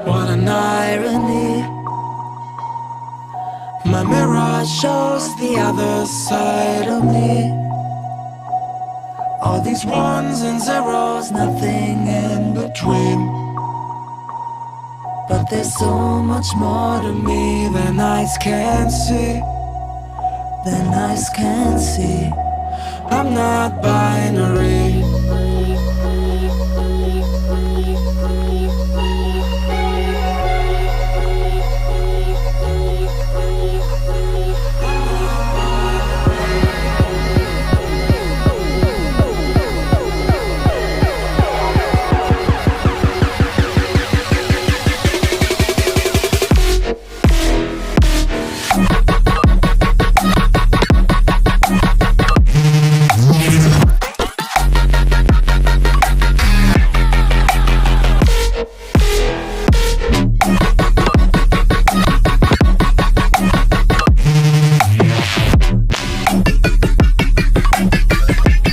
What an irony. My mirror shows the other side of me. All these ones and zeros, nothing in between. But there's so much more to me than eyes can see. Than eyes can see. I'm not binary.